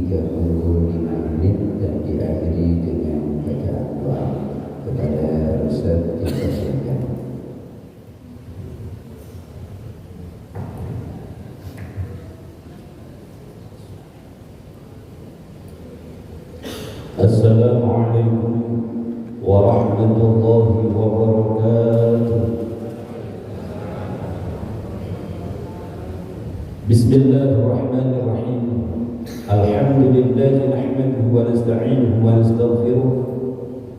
35 menit dan diakhiri dengan bacaan doa. Kepada Ustaz dipersilakan. Assalamualaikum warahmatullahi wabarakatuh. Bismillahirrahmanirrahim. Alhamdulillah nahmaduhu wa nasta'inuhu wa nastaghfiruh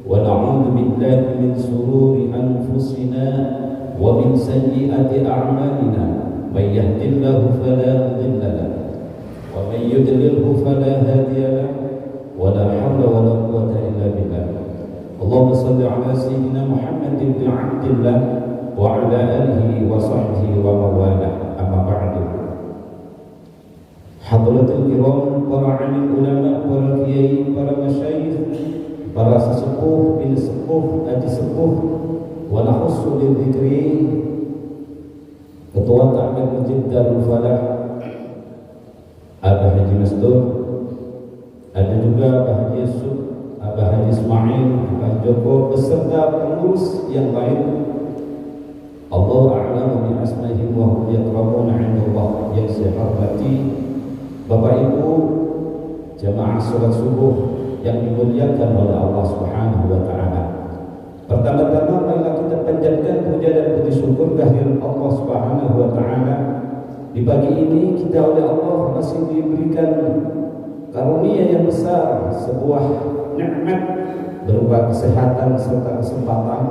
wa na'udzu billahi min shururi anfusina wa min sayyiati a'malina. May yahdihillahu fala mudilla lahu wa may yudlilhu fala hadiya lahu. ولا حول ولا قوة إلا بالله. اللهم صل على سيدنا محمد بن عبد الله وعلى آله وصحبه ومن والاه. أما بعد. Hadratul kiram, para alim ulama, para kiai, para masyayikh, para sesepuh, bin sepuh, aji sepuh, wa nahussu bil dzikri, Ketua Ta'mid Masjid Darul Falah, Abah Haji Mastur, ada juga Abah Haji Yusuf, Abah Haji Ismail, Abah Joko, beserta pengurus yang lain. Allah a'lamu bi asma'ihim wa hum yaqrabuna 'inda Allah. Yang saya hormati Bapak Ibu jamaah salat subuh yang dimuliakan oleh Allah Subhanahu wa taala. Pertama-tama marilah kita panjatkan puja dan puji syukur kehadirat Allah Subhanahu wa taala. Di pagi ini kita oleh Allah masih diberikan karunia yang besar, sebuah nikmat berupa kesehatan serta kesempatan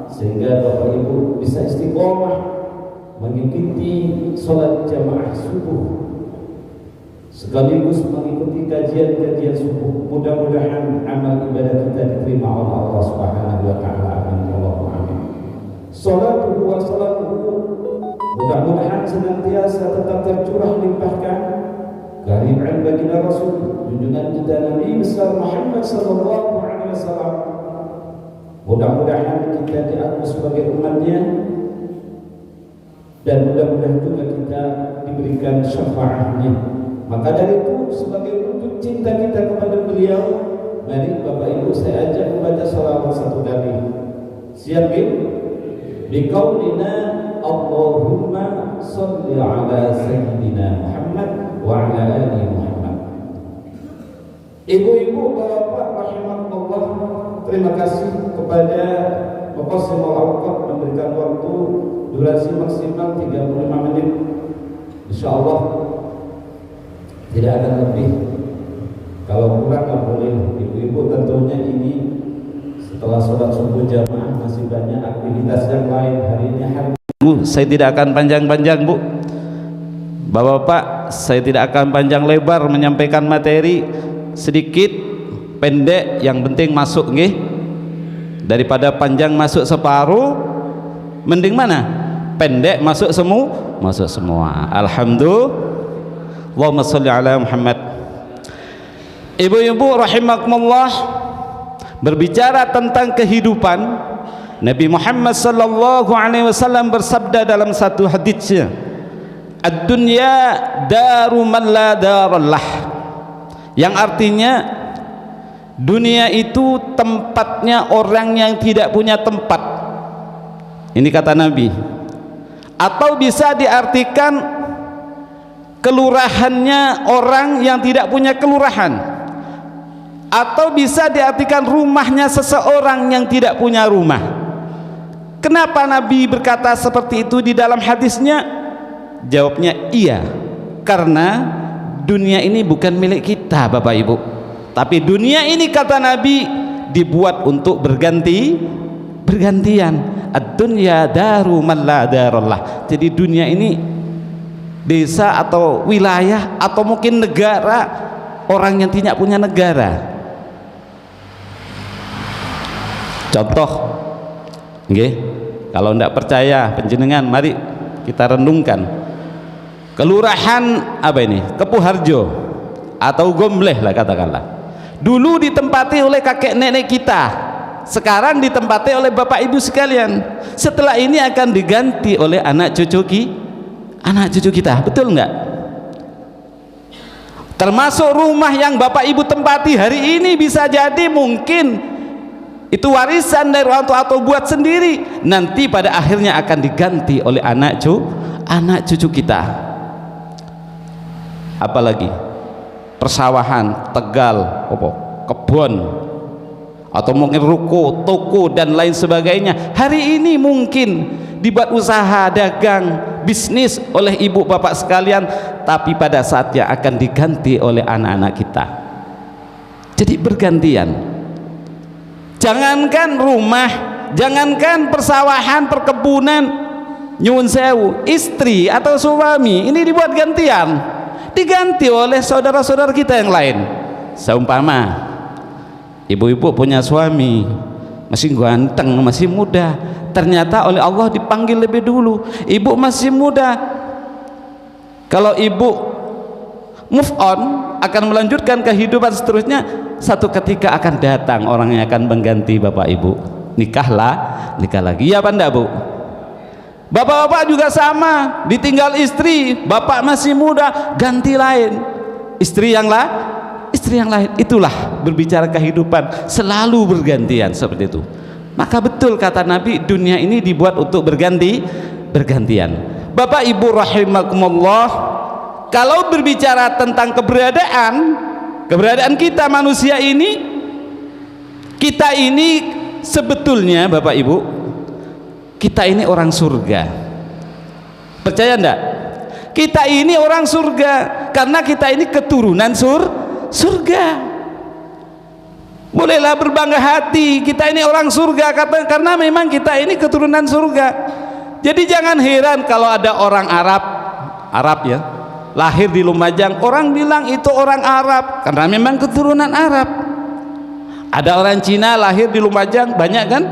sehingga Bapak Ibu bisa istiqomah mengikuti sholat jamaah subuh sekaligus mengikuti kajian-kajian subuh. Mudah-mudahan amal ibadah kita diterima oleh Allah Subhanahu wa taala. Amin. Amin. Salatuhu wa salamuhu, mudah-mudahan senantiasa tetap tercurah limpahkan kehadiran baginda Rasul junjungan kita Nabi besar Muhammad sallallahu alaihi wasallam. Mudah-mudahan kita diakui sebagai umatnya dan mudah-mudahan juga kita diberikan syafaatnya. Maka dari itu sebagai wujud cinta kita kepada beliau, mari Bapak Ibu saya ajak membaca salawat satu kali. Siap ya? Biqaulina Allahumma sholli ala sayyidina Muhammad wa ala ali Muhammad. Ibu-ibu, bapak rahimakumullah, terima kasih kepada Bapak Simul Awqaf memberikan waktu durasi maksimal 35 menit. Insyaallah tidak akan lebih. Kalau kurang nggak boleh. Ibu-ibu tentunya ini setelah sholat subuh jamaah masih banyak aktivitas yang lain. Hari ini hari Bu, saya tidak akan panjang-panjang Bu. Bapak-bapak, saya tidak akan panjang lebar menyampaikan materi, sedikit pendek, yang penting masuk nggih. Daripada panjang masuk separuh, mending mana? Pendek masuk semua, masuk semua. Alhamdulillah. Allahumma sholli ala Muhammad. Ibu-ibu rahimakumullah, berbicara tentang kehidupan, Nabi Muhammad sallallahu alaihi wasallam bersabda dalam satu hadisnya, ad-dunya daru man la darallah, yang artinya dunia itu tempatnya orang yang tidak punya tempat. Ini kata Nabi. Atau bisa diartikan kelurahannya orang yang tidak punya kelurahan, atau bisa diartikan rumahnya seseorang yang tidak punya rumah. Kenapa Nabi berkata seperti itu di dalam hadisnya? Jawabnya iya, karena dunia ini bukan milik kita Bapak Ibu, tapi dunia ini kata Nabi dibuat untuk bergantian. Ad-dunya daru man la darallah. Jadi dunia ini desa atau wilayah atau mungkin negara orang yang tidak punya negara. Contoh nggih, kalau tidak percaya panjenengan, mari kita renungkan. Kelurahan apa ini? Kepuharjo atau Gombleh lah katakanlah. Dulu ditempati oleh kakek nenek kita, sekarang ditempati oleh bapak ibu sekalian. Setelah ini akan diganti oleh anak cucu kita, betul nggak? Termasuk rumah yang bapak ibu tempati hari ini bisa jadi mungkin itu warisan dari orang tua atau buat sendiri, nanti pada akhirnya akan diganti oleh anak cucu kita. Apalagi persawahan, tegal, kebun, atau mungkin ruko, toko dan lain sebagainya. Hari ini mungkin dibuat usaha, dagang, bisnis oleh ibu bapak sekalian, tapi pada saatnya akan diganti oleh anak-anak kita. Jadi bergantian. Jangankan rumah, jangankan persawahan, perkebunan, nyuwun sewu, istri atau suami ini dibuat gantian, diganti oleh saudara-saudara kita yang lain. Seumpama ibu-ibu punya suami masih ganteng, masih muda, ternyata oleh Allah dipanggil lebih dulu. Ibu masih muda, kalau ibu move on, akan melanjutkan kehidupan seterusnya, satu ketika akan datang orang yang akan mengganti bapak ibu. Nikah lagi, ya apa enggak bu? Bapak-bapak juga sama, ditinggal istri, bapak masih muda, ganti lain, istri yang lain. Itulah berbicara kehidupan, selalu bergantian seperti itu. Maka betul kata Nabi, dunia ini dibuat untuk bergantian. Bapak ibu rahimakumullah, kalau berbicara tentang keberadaan kita manusia ini, kita ini sebetulnya bapak ibu, kita ini orang surga. Percaya enggak? Kita ini orang surga karena kita ini keturunan surga. Bolehlah berbangga hati, kita ini orang surga karena memang kita ini keturunan surga. Jadi jangan heran kalau ada orang Arab ya, lahir di Lumajang, orang bilang itu orang Arab karena memang keturunan Arab. Ada orang Cina lahir di Lumajang, banyak kan?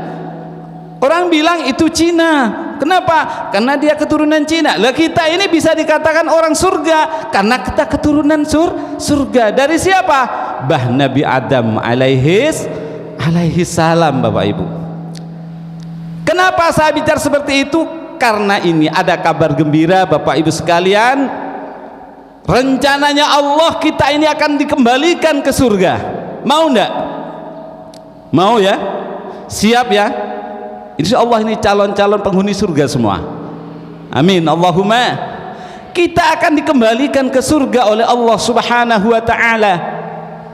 Orang bilang itu Cina. Kenapa? Karena dia keturunan Cina. Lah kita ini bisa dikatakan orang surga karena kita keturunan surga. Dari siapa? Bah Nabi Adam alaihi salam, Bapak Ibu. Kenapa saya bicara seperti itu? Karena ini ada kabar gembira Bapak Ibu sekalian. Rencananya Allah kita ini akan dikembalikan ke surga. Mau enggak? Mau ya? Siap ya? Insya Allah ini calon-calon penghuni surga semua. Amin Allahumma. Kita akan dikembalikan ke surga oleh Allah Subhanahu wa ta'ala.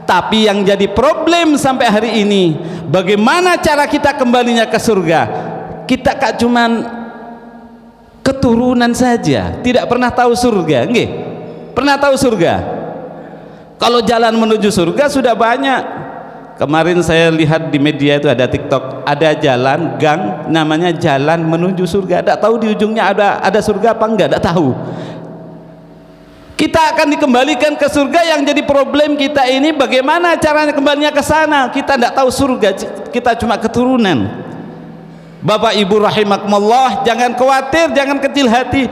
Tapi yang jadi problem sampai hari ini, bagaimana cara kita kembalinya ke surga? Kita tak cuman keturunan saja, tidak pernah tahu surga. Nggih? Pernah tahu surga? Kalau jalan menuju surga sudah banyak. Kemarin saya lihat di media itu ada TikTok, ada jalan gang namanya jalan menuju surga. Tidak tahu di ujungnya ada surga apa enggak, tidak tahu. Kita akan dikembalikan ke surga. Yang jadi problem kita ini bagaimana caranya kembalinya ke sana. Kita tidak tahu surga, kita cuma keturunan. Bapak Ibu rahimakumullah, jangan khawatir, jangan kecil hati.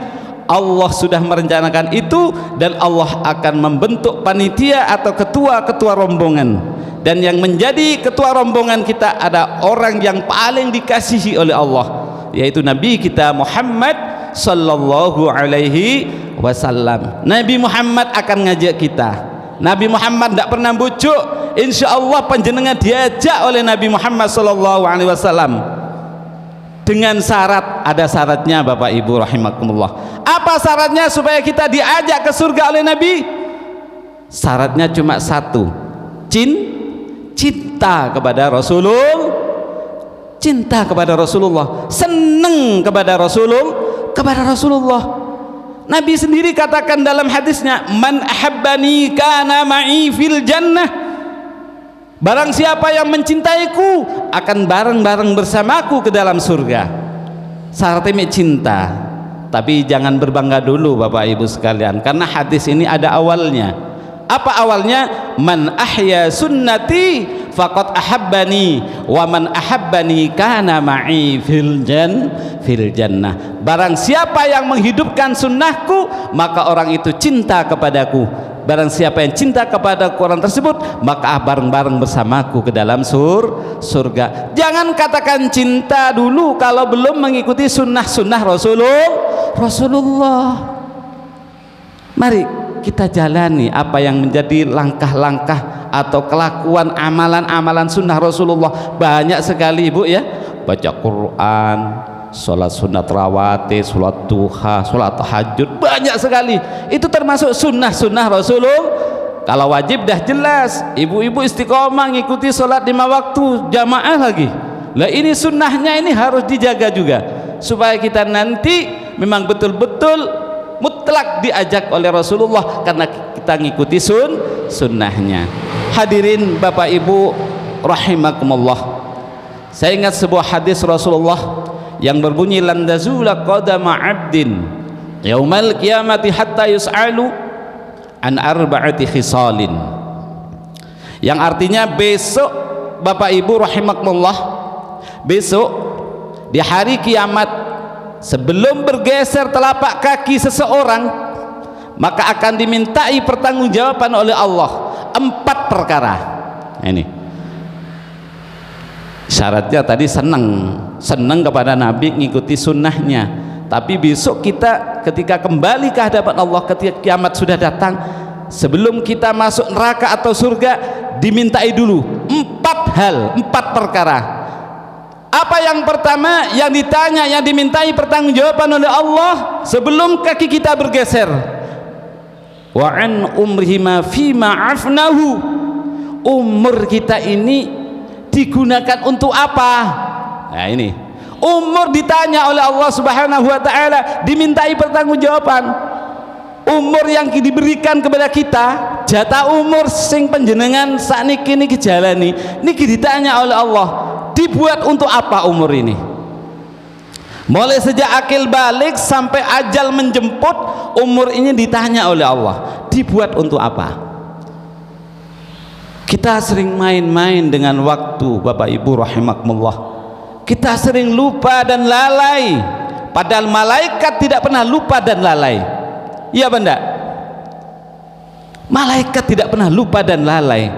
Allah sudah merencanakan itu dan Allah akan membentuk panitia atau ketua-ketua rombongan. Dan yang menjadi ketua rombongan kita ada orang yang paling dikasihi oleh Allah, yaitu Nabi kita Muhammad sallallahu alaihi wasallam. Nabi Muhammad akan ngajak kita. Nabi Muhammad tidak pernah bujuk. Insya Allah panjenengan diajak oleh Nabi Muhammad sallallahu alaihi wasallam dengan syarat, ada syaratnya Bapak Ibu rahimakumullah. Apa syaratnya supaya kita diajak ke surga oleh Nabi? Syaratnya cuma satu, cinta kepada Rasulullah, seneng kepada Rasulullah. Nabi sendiri katakan dalam hadisnya, man ahabbani kana ma'i fil jannah. Barang siapa yang mencintaiku akan bareng-bareng bersamaku ke dalam surga. Syaratnya cinta. Tapi jangan berbangga dulu Bapak Ibu sekalian, karena hadis ini ada awalnya. Apa awalnya? Man ahya sunnati faqad ahabbani wa man ahabbani kana ma'i fil jannah. Barang siapa yang menghidupkan sunnahku, maka orang itu cinta kepadaku. Barang siapa yang cinta kepada orang tersebut, maka bareng-bareng bersamaku ke dalam surga. Jangan katakan cinta dulu kalau belum mengikuti sunnah-sunnah Rasulullah. Mari kita jalani apa yang menjadi langkah-langkah atau kelakuan amalan-amalan sunnah Rasulullah. Banyak sekali ibu ya, baca Quran, sholat sunat rawatib, sholat duha, sholat tahajud, banyak sekali. Itu termasuk sunnah-sunnah Rasulullah. Kalau wajib dah jelas, ibu-ibu istiqomah ngikuti sholat 5 waktu jamaah lagi. Lah ini sunnahnya ini harus dijaga juga, supaya kita nanti memang betul-betul mutlak diajak oleh Rasulullah karena kita ngikuti sunnahnya. Hadirin Bapak Ibu rahimakumullah, saya ingat sebuah hadis Rasulullah yang berbunyi lan tazula qadama 'abdin yaumal qiyamati hatta yus'alu an arba'ati khisalin, yang artinya besok Bapak Ibu rahimakumullah, besok di hari kiamat sebelum bergeser telapak kaki seseorang, maka akan dimintai pertanggungjawaban oleh Allah 4 perkara. Ini syaratnya tadi senang kepada Nabi, ngikuti sunnahnya. Tapi besok kita ketika kembali ke hadapan Allah, ketika kiamat sudah datang, sebelum kita masuk neraka atau surga, dimintai dulu 4 perkara. Apa yang pertama yang ditanya, yang dimintai pertanggungjawaban oleh Allah sebelum kaki kita bergeser? Wa an umrihi ma fi ma afnahu, umur kita ini digunakan untuk apa? Nah ini umur ditanya oleh Allah Subhanahu wa taala, dimintai pertanggungjawaban. Umur yang diberikan kepada kita, jatah umur sing panjenengan sakniki niki jalani niki ditanya oleh Allah, dibuat untuk apa umur ini? Mulai sejak akil balik sampai ajal menjemput, umur ini ditanya oleh Allah, dibuat untuk apa? Kita sering main-main dengan waktu Bapak Ibu rahimakumullah. Kita sering lupa dan lalai, padahal malaikat tidak pernah lupa dan lalai. Iya benda, malaikat tidak pernah lupa dan lalai.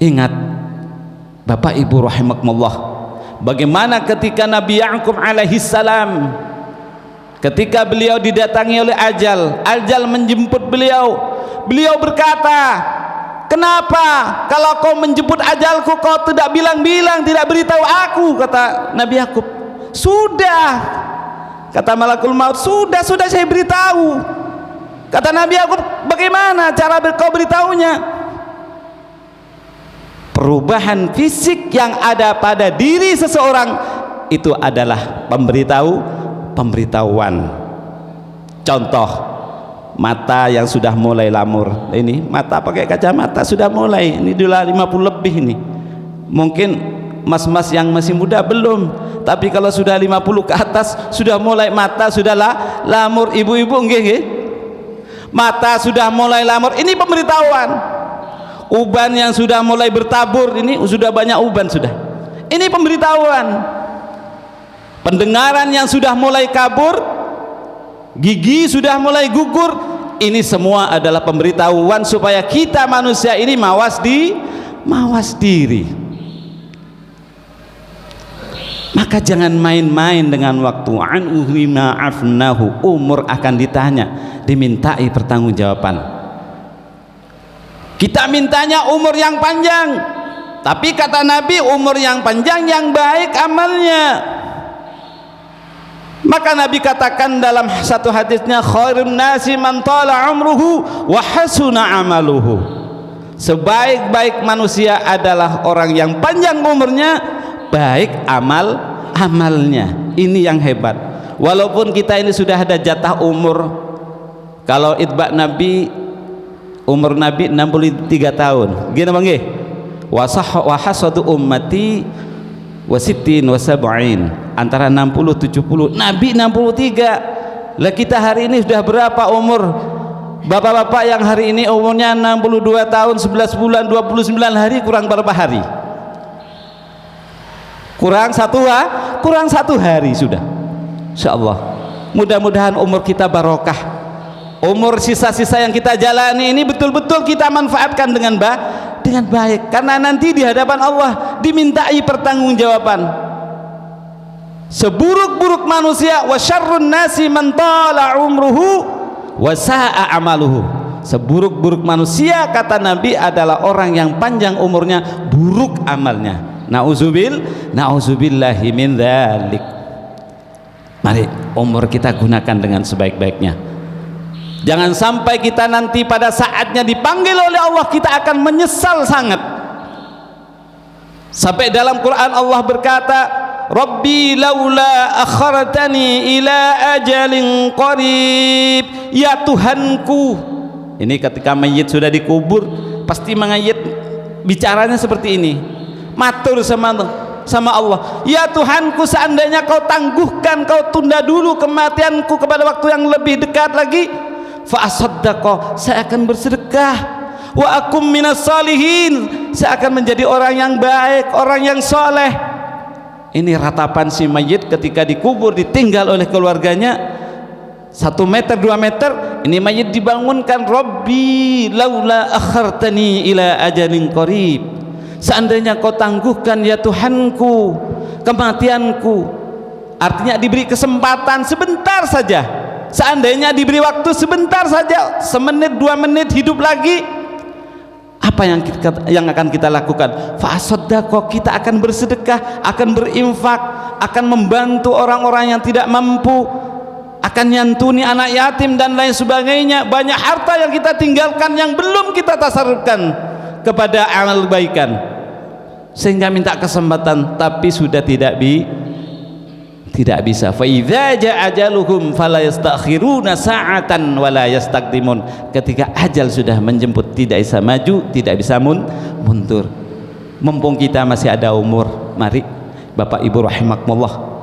Ingat Bapak Ibu rahimakumullah, bagaimana ketika Nabi Ya'qub alaihi salam, ketika beliau didatangi oleh ajal menjemput beliau, beliau berkata, kenapa kalau kau menjemput ajalku kau tidak bilang-bilang, tidak beritahu aku? Kata Nabi Ya'qub. Sudah, kata malakul maut, sudah saya beritahu. Kata Nabi Ya'qub, bagaimana cara kau beritahunya? Perubahan fisik yang ada pada diri seseorang itu adalah pemberitahuan. Contoh, mata yang sudah mulai lamur, ini mata pakai kacamata sudah mulai, ini sudah 50 lebih ini. Mungkin mas-mas yang masih muda belum, tapi kalau sudah 50 ke atas sudah mulai mata sudah lamur. Ibu-ibu nggih, mata sudah mulai lamur, ini pemberitahuan. Uban yang sudah mulai bertabur, ini sudah banyak uban sudah, ini pemberitahuan. Pendengaran yang sudah mulai kabur, gigi sudah mulai gugur, ini semua adalah pemberitahuan supaya kita manusia ini mawas diri. Maka jangan main-main dengan waktu. An uhima afnahu, umur akan ditanya, dimintai pertanggungjawaban. Kita mintanya umur yang panjang, tapi kata Nabi, umur yang panjang yang baik amalnya. Maka Nabi katakan dalam satu hadisnya, khairun nasi man tala umruhu wa hasuna amaluhu. Sebaik-baik manusia adalah orang yang panjang umurnya, baik amalnya. Ini yang hebat. Walaupun kita ini sudah ada jatah umur, kalau itba Nabi, umur Nabi 63 tahun. Gini bang nggih? Wa hasadu ummati wa sittin wa sab'in, antara 60 70. Nabi 63. Lah kita hari ini sudah berapa umur? Bapak-bapak yang hari ini umurnya 62 tahun 11 bulan 29 hari, kurang berapa hari? Kurang satu hari sudah. Insyaallah. Mudah-mudahan umur kita barokah. Umur sisa-sisa yang kita jalani ini betul-betul kita manfaatkan dengan baik, karena nanti di hadapan Allah dimintai pertanggungjawaban. Seburuk-buruk manusia, wa syarrun nasi man tala umruhu wa sa'a amaluhu. Seburuk-buruk manusia kata Nabi adalah orang yang panjang umurnya, buruk amalnya. Na'udzubillahi min dzalik. Mari umur kita gunakan dengan sebaik-baiknya. Jangan sampai kita nanti pada saatnya dipanggil oleh Allah kita akan menyesal sangat. Sampai dalam Quran Allah berkata, Rabbi laula akhartani ila ajalin qarib. Ya Tuhanku. Ini ketika mayit sudah dikubur, pasti mayit bicaranya seperti ini. Matur sama Allah, ya Tuhanku, seandainya kau tangguhkan, kau tunda dulu kematianku kepada waktu yang lebih dekat lagi, fa asaddaqa, saya akan bersedekah, wa akum minas salihin, saya akan menjadi orang yang baik, orang yang soleh. Ini ratapan si mayit ketika dikubur, ditinggal oleh keluarganya 1 meter 2 meter, ini mayit dibangunkan, Rabbi laula akhartani ila ajalin qarib, seandainya kau tangguhkan ya Tuhanku kematianku. Artinya diberi kesempatan sebentar saja, seandainya diberi waktu sebentar saja, 1 menit 2 menit hidup lagi, apa yang akan kita lakukan? Fa'asaddaqa, kita akan bersedekah, akan berinfak, akan membantu orang-orang yang tidak mampu, akan nyantuni anak yatim dan lain sebagainya. Banyak harta yang kita tinggalkan yang belum kita tasarrufkan kepada amal kebaikan, sehingga minta kesempatan tapi sudah tidak bisa. Fa idza jaa ajaluhum fala yastakhiruna sa'atan wa la yastaqdimun. Ketika ajal sudah menjemput, tidak bisa maju, tidak bisa mundur. Mumpung kita masih ada umur, mari Bapak Ibu rahimakumullah,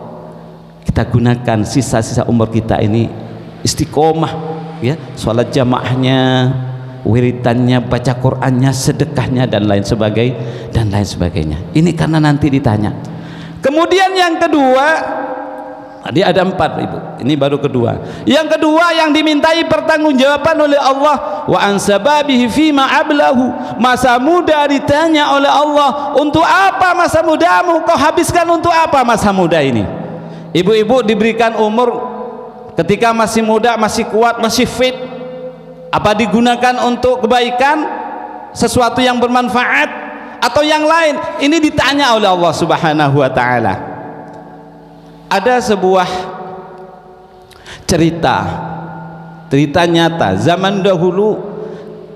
kita gunakan sisa-sisa umur kita ini istiqomah, ya, sholat jamaahnya, wiridannya, baca Qur'annya, sedekahnya dan lain sebagainya. Ini karena nanti ditanya. Kemudian yang kedua, tadi ada 4 Ibu, ini baru kedua. Yang kedua yang dimintai pertanggungjawaban oleh Allah, wa an sababihi fima ablahu, masa muda ditanya oleh Allah, untuk apa masa mudamu kau habiskan, untuk apa masa muda ini? Ibu-ibu diberikan umur ketika masih muda, masih kuat, masih fit, apa digunakan untuk kebaikan, sesuatu yang bermanfaat, atau yang lain? Ini ditanya oleh Allah Subhanahu wa ta'ala. Ada sebuah cerita nyata zaman dahulu,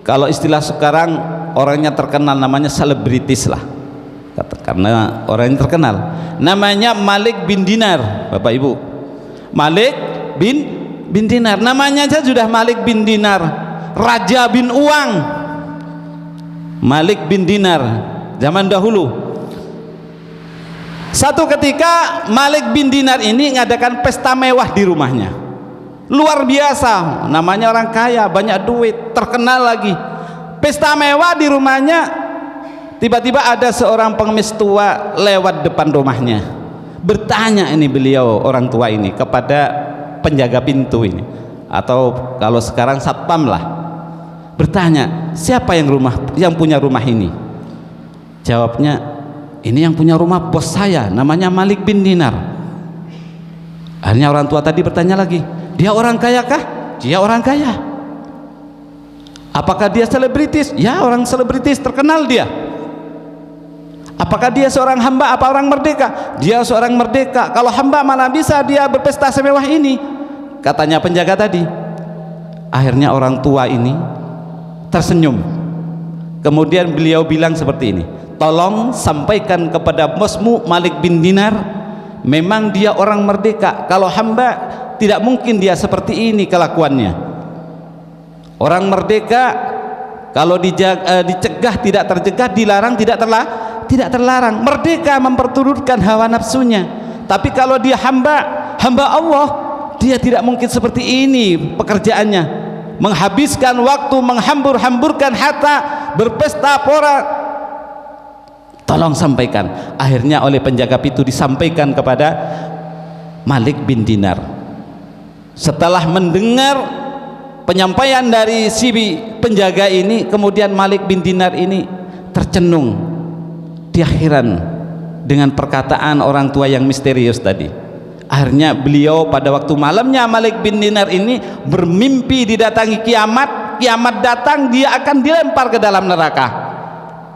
kalau istilah sekarang orangnya terkenal, namanya selebritis lah, karena orangnya terkenal, namanya Malik bin Dinar. Bapak Ibu, Malik bin Dinar, namanya saja sudah Malik bin Dinar, raja bin uang. Malik bin Dinar zaman dahulu. Satu ketika Malik bin Dinar ini mengadakan pesta mewah di rumahnya, luar biasa, namanya orang kaya, banyak duit, terkenal lagi. Pesta mewah di rumahnya, tiba-tiba ada seorang pengemis tua lewat depan rumahnya. Bertanya ini beliau, orang tua ini, kepada penjaga pintu ini, atau kalau sekarang satpam lah, bertanya, siapa yang punya rumah ini? Jawabnya, ini yang punya rumah bos saya, namanya Malik bin Dinar. Akhirnya orang tua tadi bertanya lagi, dia orang kaya kah? Dia orang kaya. Apakah dia selebritis? Ya, orang selebritis, terkenal dia. Apakah dia seorang hamba apa orang merdeka? Dia seorang merdeka. Kalau hamba mana bisa dia berpesta semewah ini? Katanya penjaga tadi. Akhirnya orang tua ini tersenyum. Kemudian beliau bilang seperti ini, tolong sampaikan kepada bosmu Malik bin Dinar, memang dia orang merdeka. Kalau hamba tidak mungkin dia seperti ini kelakuannya. Orang merdeka kalau dicegah tidak tercegah, dilarang tidak terlarang. Merdeka memperturutkan hawa nafsunya. Tapi kalau dia hamba Allah, dia tidak mungkin seperti ini pekerjaannya, menghabiskan waktu, menghambur-hamburkan harta, berpesta pora. Tolong sampaikan. Akhirnya oleh penjaga pintu disampaikan kepada Malik bin Dinar. Setelah mendengar penyampaian dari si penjaga ini, kemudian Malik bin Dinar ini tercenung. Dia heran dengan perkataan orang tua yang misterius tadi. Akhirnya beliau pada waktu malamnya, Malik bin Dinar ini bermimpi didatangi kiamat, kiamat datang dia akan dilempar ke dalam neraka.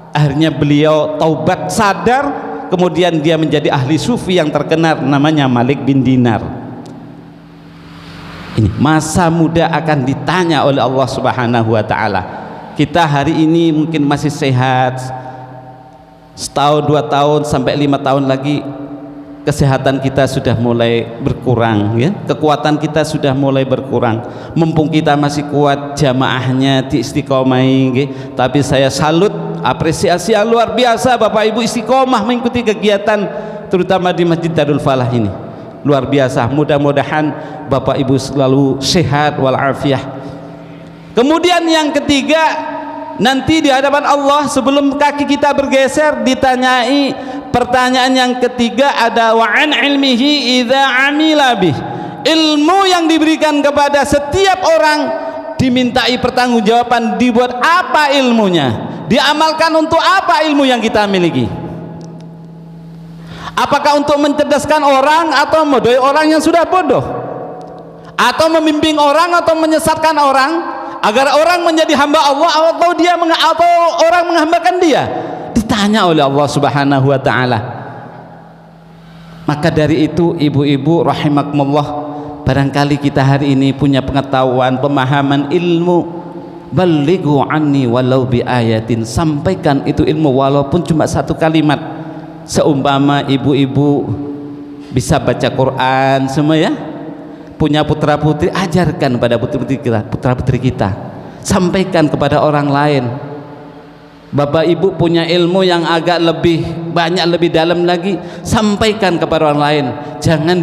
Akhirnya beliau taubat, sadar, kemudian dia menjadi ahli sufi yang terkenal, namanya Malik bin Dinar. Ini masa muda akan ditanya oleh Allah Subhanahu wa taala. Kita hari ini mungkin masih sehat, setahun, 2 tahun, sampai 5 tahun lagi kesehatan kita sudah mulai berkurang, ya, kekuatan kita sudah mulai berkurang. Mumpung kita masih kuat jamaahnya di istiqomah, tapi saya salut, apresiasi yang luar biasa Bapak Ibu istiqomah mengikuti kegiatan terutama di Masjid Darul Falah ini, luar biasa. Mudah-mudahan Bapak Ibu selalu sehat walafiat. Kemudian yang ketiga, nanti di hadapan Allah sebelum kaki kita bergeser ditanyai pertanyaan yang ketiga, ada wa an ilmihi idza amila bih. Ilmu yang diberikan kepada setiap orang dimintai pertanggungjawaban, dibuat apa ilmunya, diamalkan untuk apa ilmu yang kita miliki. Apakah untuk mencerdaskan orang atau membodohi orang yang sudah bodoh, atau membimbing orang atau menyesatkan orang agar orang menjadi hamba Allah, atau dia atau orang menghambakan dia? Ditanya oleh Allah Subhanahu wa taala. Maka dari itu ibu-ibu rahimakumullah, barangkali kita hari ini punya pengetahuan, pemahaman ilmu, balighu anni walau bi ayatin, sampaikan itu ilmu walaupun cuma 1 kalimat. Seumpama ibu-ibu bisa baca Quran semua, ya, punya putra putri, ajarkan pada putra putri kita, sampaikan kepada orang lain. Bapak Ibu punya ilmu yang agak lebih banyak, lebih dalam lagi, sampaikan kepada orang lain. Jangan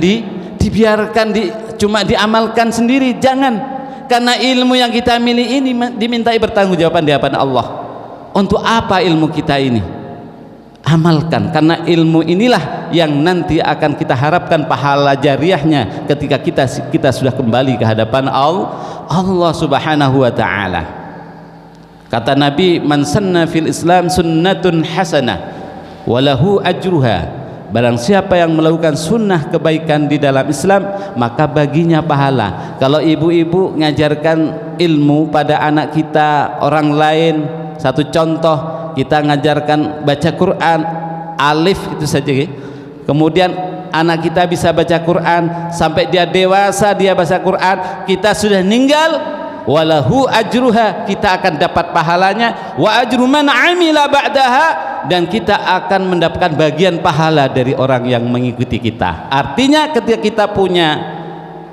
dibiarkan cuma diamalkan sendiri, jangan. Karena ilmu yang kita miliki ini dimintai bertanggungjawaban di hadapan Allah. Untuk apa ilmu kita ini? Amalkan, karena ilmu inilah yang nanti akan kita harapkan pahala jariahnya ketika kita sudah kembali ke hadapan Allah Subhanahu wa taala. Kata Nabi, man sanna fil Islam sunnatun hasanah walahu ajruha. Barang siapa yang melakukan sunnah kebaikan di dalam Islam, maka baginya pahala. Kalau ibu-ibu ngajarkan ilmu pada anak kita, orang lain, satu contoh, kita ngajarkan baca Quran, alif itu saja, kemudian anak kita bisa baca Quran sampai dia dewasa, dia baca Quran, kita sudah meninggal, walahu ajruha, kita akan dapat pahalanya, wa ajru man amila ba'daha, dan kita akan mendapatkan bagian pahala dari orang yang mengikuti kita. Artinya ketika kita punya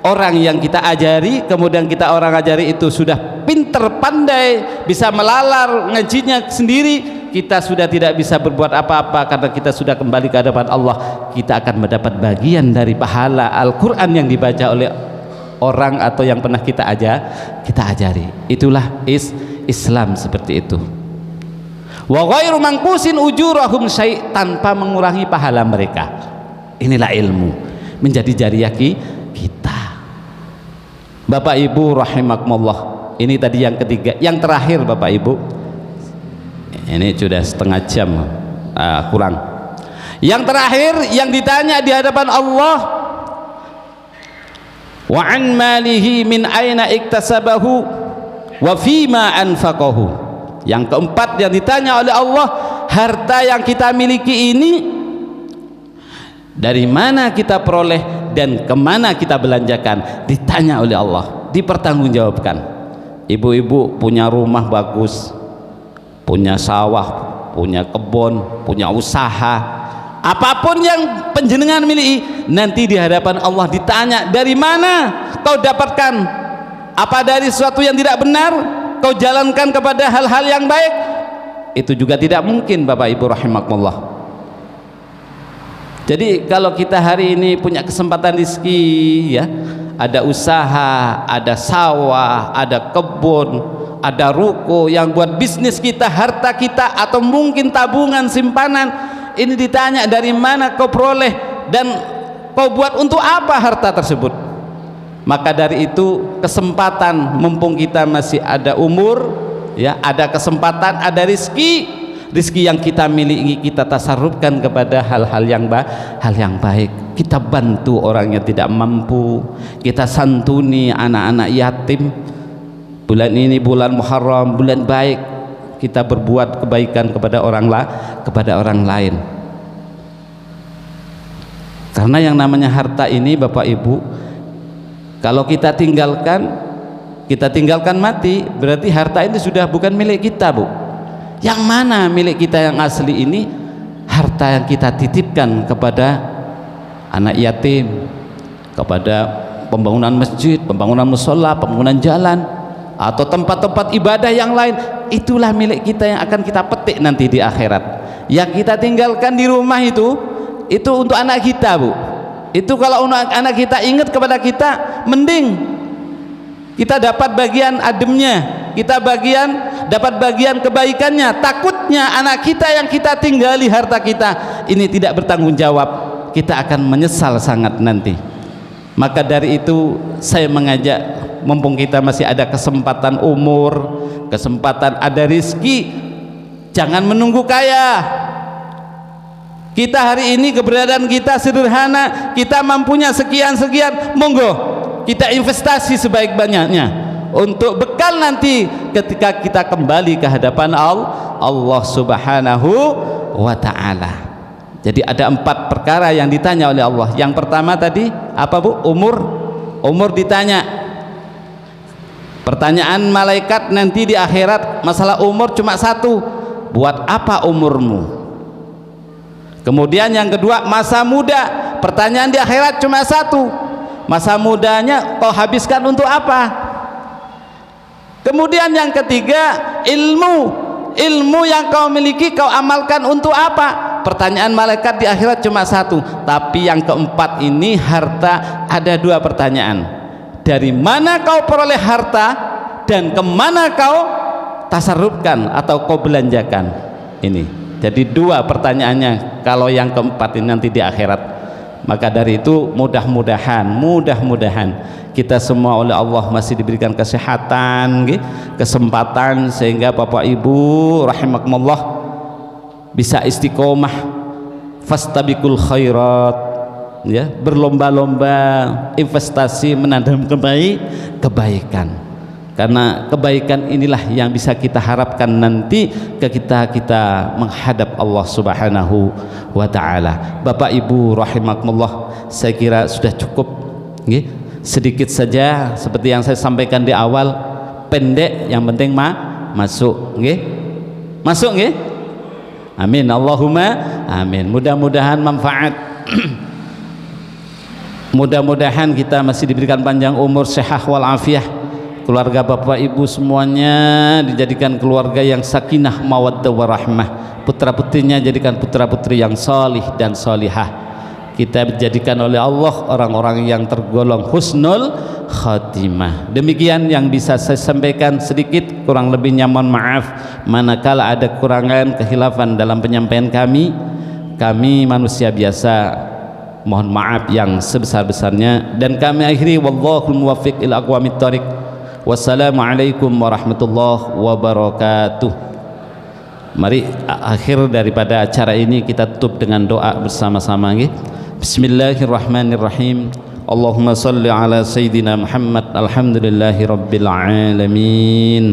orang yang kita ajari, kemudian kita orang ajari itu sudah pinter, pandai, bisa melalar ngajinya sendiri, kita sudah tidak bisa berbuat apa-apa karena kita sudah kembali ke hadapan Allah. Kita akan mendapat bagian dari pahala Al-Quran yang dibaca oleh orang atau yang pernah kita ajari. Itulah Islam seperti itu. Wa ghairu manqusin ujurahum syai', tanpa mengurangi pahala mereka. Inilah ilmu menjadi jariah kita. Bapak Ibu rahimakumullah, ini tadi yang ketiga. Yang terakhir Bapak Ibu, ini sudah setengah jam kurang. Yang terakhir yang ditanya di hadapan Allah, wa an malihi min aina iktasabahu wa fima anfaqahu. Yang keempat yang ditanya oleh Allah, harta yang kita miliki ini dari mana kita peroleh dan kemana kita belanjakan. Ditanya oleh Allah, dipertanggungjawabkan. Ibu-ibu punya rumah bagus, punya sawah, punya kebun, punya usaha, apapun yang panjenengan miliki, nanti di hadapan Allah ditanya, dari mana kau dapatkan? Apa dari sesuatu yang tidak benar kau jalankan kepada hal-hal yang baik? Itu juga tidak mungkin Bapak Ibu rahimakumullah. Jadi kalau kita hari ini punya kesempatan rezeki, ya, ada usaha, ada sawah, ada kebun, ada ruko yang buat bisnis kita, harta kita, atau mungkin tabungan simpanan, ini ditanya dari mana kau peroleh dan kau buat untuk apa harta tersebut. Maka dari itu kesempatan, mumpung kita masih ada umur, ya, ada kesempatan, ada rezeki yang kita miliki, kita tasarrufkan kepada hal-hal yang baik. Kita bantu orang yang tidak mampu, kita santuni anak-anak yatim, Bulan ini bulan Muharram, bulan baik, kita berbuat kebaikan kepada orang lain. Karena yang namanya harta ini Bapak Ibu, kalau kita tinggalkan mati, berarti harta ini sudah bukan milik kita, Bu. Yang mana milik kita yang asli ini? Harta yang kita titipkan kepada anak yatim, kepada pembangunan masjid, pembangunan mushola, pembangunan jalan, atau tempat-tempat ibadah yang lain. Itulah milik kita yang akan kita petik nanti di akhirat. Yang kita tinggalkan di rumah itu untuk anak kita, Bu. Itu kalau anak kita ingat kepada kita, mending kita dapat bagian ademnya, kita dapat bagian kebaikannya. Takutnya anak kita yang kita tinggali harta kita ini tidak bertanggung jawab, kita akan menyesal sangat nanti. Maka dari itu saya mengajak, mumpung kita masih ada kesempatan umur, kesempatan ada rizki, jangan menunggu kaya. Kita hari ini keberadaan kita sederhana, kita mampunya sekian-sekian, monggo kita investasi sebaik-banyaknya untuk bekal nanti ketika kita kembali ke hadapan Allah Subhanahu wa ta'ala. Jadi ada 4 perkara yang ditanya oleh Allah. Yang pertama tadi apa, Bu? Umur ditanya. Pertanyaan malaikat nanti di akhirat masalah umur cuma 1. Buat apa umurmu? Kemudian yang kedua masa muda. Pertanyaan di akhirat cuma 1. Masa mudanya kau habiskan untuk apa? Kemudian yang ketiga ilmu yang kau miliki kau amalkan untuk apa? Pertanyaan malaikat di akhirat cuma 1. Tapi yang keempat ini harta, ada 2 pertanyaan. Dari mana kau peroleh harta dan kemana kau tasarrufkan atau kau belanjakan? Ini jadi 2 pertanyaannya kalau yang keempat ini nanti di akhirat. Maka dari itu mudah-mudahan kita semua oleh Allah masih diberikan kesehatan, kesempatan, sehingga Bapak Ibu rahimakumullah bisa istiqomah, fastabiqul khairat, ya, berlomba-lomba investasi menanam kebaikan. Karena kebaikan inilah yang bisa kita harapkan nanti ketika kita menghadap Allah Subhanahu wa ta'ala. Bapak Ibu rahimakumullah, saya kira sudah cukup, sedikit saja seperti yang saya sampaikan di awal, pendek, yang penting masuk, masuk, amin, Allahumma amin. Mudah-mudahan manfaat. Mudah-mudahan kita masih diberikan panjang umur, sehat walafiat. Keluarga Bapak Ibu semuanya dijadikan keluarga yang sakinah mawaddah warahmah. Putra-putrinya jadikan putra-putri yang salih dan salihah. Kita dijadikan oleh Allah orang-orang yang tergolong husnul khatimah. Demikian yang bisa saya sampaikan, sedikit kurang lebihnya mohon maaf manakala ada kekurangan kehilafan dalam penyampaian kami manusia biasa, mohon maaf yang sebesar-besarnya, dan kami akhiri wallahul muwaffiq ila aqwamit thoriq. Wassalamualaikum warahmatullahi wabarakatuh. Mari akhir daripada acara ini kita tutup dengan doa bersama-sama. Bismillahirrahmanirrahim. Allahumma salli ala Sayyidina Muhammad. Alhamdulillahi Rabbil Alamin.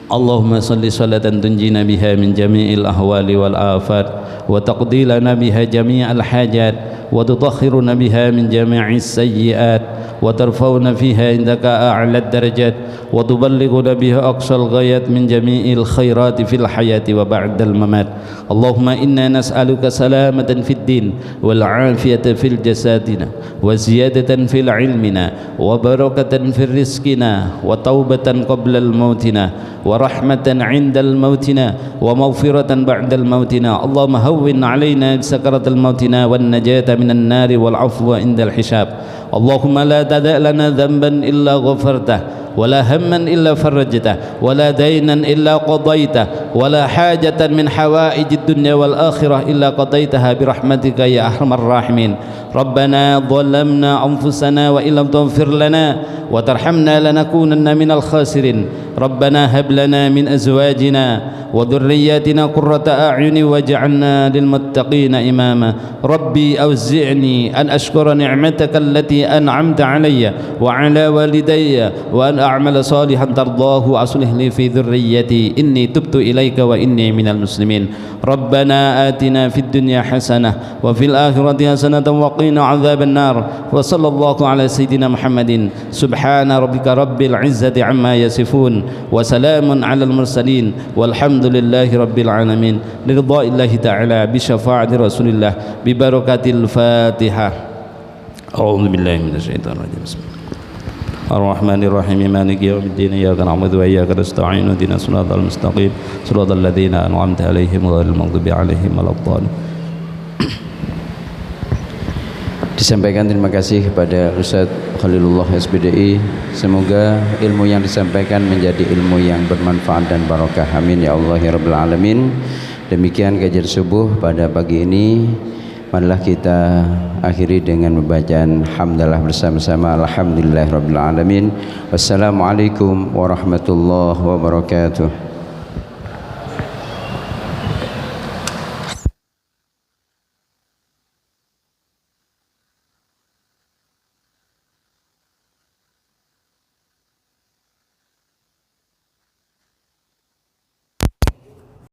Allahumma salli salatan tunjina biha min jami'il ahwali wal afat wa taqdi lana biha jami'al hajat wa tudakhiruna biha min jami'is sayyiat wa tarfa'una fiha indaka a'la darajat wa tuballighuna biha aqsal ghayat min jami'il khairati fil hayati wa ba'dal mamat. Allahumma inna nas'aluka salamatan fid din wal 'afiyata fil jasadina wa ziyadatan fil ilmina wa barakatan fil rizqina wa taubatan qabla al mautina wa rahmatan 'inda al mautina wa maghfiratan ba'da al mautina. Allahumma hawwin 'alaina sakaratal mautina wan najata minan nari wal 'afwa 'inda al hisab. Allahumma la tada' lana dhanban illa ghafartah wala hamman illa farajtah wala daynan illa qadaytah wala hajatan min hawaijid dunya wal akhirah illa qadaitaha birahmatika ya arhamar rahimin. Rabbana dhalamna anfusana wa illam taghfir lana wa tarhamna lanakunanna minal khasirin. Rabbana hab lana min azwajina wa dhurriyyatina qurrata a'yuni waj'alna lil muttaqina imama. Rabbi awzi'ni an ashkura ni'mataka allati an'amta alayya wa ala walidayya wa an أعمل صالحا ترضاه وأصلح لي في ذريتي إني تبت إليك وإني من المسلمين ربنا آتنا في الدنيا حسنة وفي الآخرة حسنة وقنا عذاب النار وصلى الله على سيدنا محمد سبحان ربك رب العزة عما يصفون وسلام على المرسلين والحمد لله رب العالمين لرضاء الله تعالى بشفاعة رسول الله ببركة الفاتحة. أعوذ بالله من الشيطان الرجيم. بسم الله الرحمن الرحيم مالك يوم الدين إياك نعبد وإياك نستعين اهدنا الصراط المستقيم صراط الذين أنعمت عليهم غير المغضوب عليهم ولا الضالين. Disampaikan terima kasih kepada Ustadz Khalilullah SPDI. Semoga ilmu yang disampaikan menjadi ilmu yang bermanfaat dan barokah. Amin ya Allah ya Rabbal Alamin. Demikian kajian subuh pada pagi ini. Marilah kita akhiri dengan membacaan hamdalah bersama-sama. Alhamdulillah Rabbil Alamin. Wassalamualaikum warahmatullahi wabarakatuh.